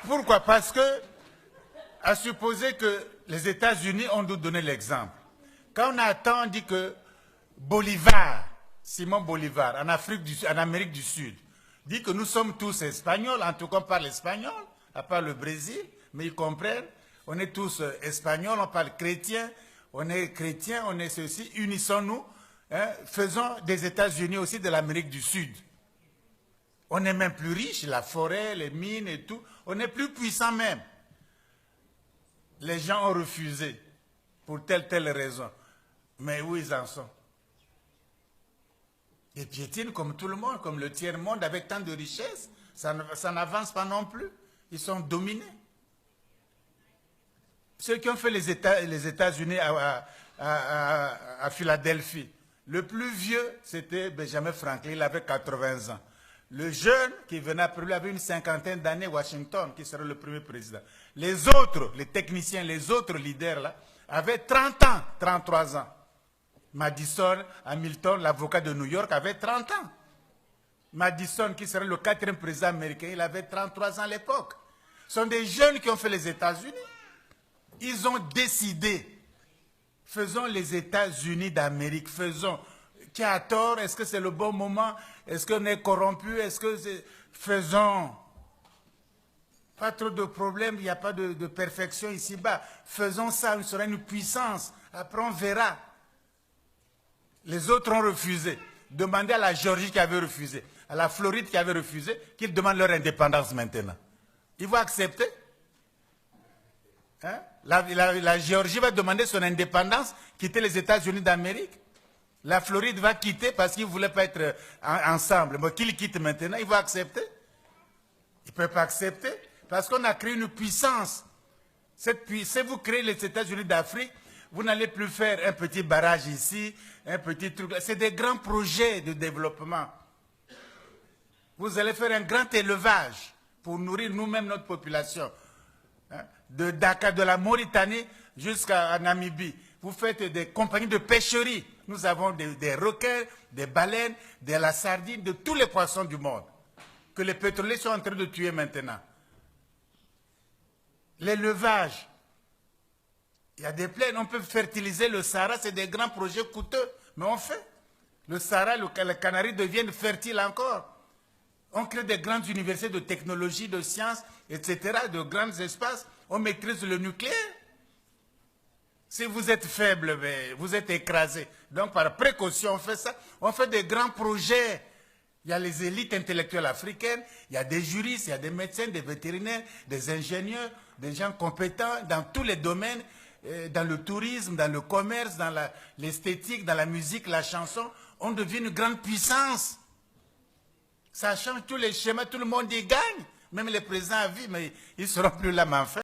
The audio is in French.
Pourquoi? Parce que, à supposer que les États-Unis ont nous donné l'exemple. Quand on attend, on dit que Bolivar, Simon Bolivar, en Amérique du Sud, dit que nous sommes tous espagnols, en tout cas on parle espagnol, à part le Brésil, mais ils comprennent, on est tous espagnols, on parle chrétien, on est ceci, unissons-nous, hein, faisons des États-Unis aussi de l'Amérique du Sud. On est même plus riche, la forêt, les mines et tout, on est plus puissant même. Les gens ont refusé, pour telle raison. Mais où ils en sont? Ils piétinent comme tout le monde, comme le tiers-monde, avec tant de richesses. Ça n'avance pas non plus. Ils sont dominés. Ceux qui ont fait les États-Unis à Philadelphie, le plus vieux, c'était Benjamin Franklin, il avait 80 ans. Le jeune qui venait après lui avait une cinquantaine d'années, Washington, qui serait le premier président. Les autres, les techniciens, les autres leaders, là, avaient 30 ans, 33 ans. Madison, Hamilton, l'avocat de New York, avait 30 ans. Madison, qui serait le 4e président américain, il avait 33 ans à l'époque. Ce sont des jeunes qui ont fait les États-Unis. Ils ont décidé, faisons les États-Unis d'Amérique, faisons. Qui a tort? Est-ce que c'est le bon moment? Est-ce qu'on est corrompu? Est-ce que c'est... Faisons. Pas trop de problèmes, il n'y a pas de perfection ici-bas. Faisons ça, on sera une puissance. Après, on verra. Les autres ont refusé. Demandez à la Géorgie qui avait refusé, à la Floride qui avait refusé, qu'ils demandent leur indépendance maintenant. Ils vont accepter. Hein? La Géorgie va demander son indépendance, quitter les États-Unis d'Amérique. La Floride va quitter parce qu'ils ne voulaient pas être ensemble. Mais qu'ils quittent maintenant, ils vont accepter. Ils ne peuvent pas accepter parce qu'on a créé une puissance. Si vous créez les États-Unis d'Afrique, vous n'allez plus faire un petit barrage ici, un petit truc là. C'est des grands projets de développement. Vous allez faire un grand élevage pour nourrir nous-mêmes notre population. Hein? De Dakar, de la Mauritanie jusqu'à Namibie. Vous faites des compagnies de pêcherie. Nous avons des requins, des baleines, de la sardine, de tous les poissons du monde. Que les pétroliers sont en train de tuer maintenant. L'élevage. Il y a des plaines, on peut fertiliser le Sahara, c'est des grands projets coûteux, mais on fait. Le Sahara, les Canaries deviennent fertiles encore. On crée des grandes universités de technologie, de sciences, etc., de grands espaces. On maîtrise le nucléaire. Si vous êtes faible, vous êtes écrasé. Donc, par précaution, on fait ça. On fait des grands projets. Il y a les élites intellectuelles africaines, il y a des juristes, il y a des médecins, des vétérinaires, des ingénieurs, des gens compétents dans tous les domaines, dans le tourisme, dans le commerce, dans l'esthétique, dans la musique, la chanson. On devient une grande puissance. Ça change tous les schémas, tout le monde y gagne. Même les présidents à vie, mais ils ne seront plus là, mais enfin.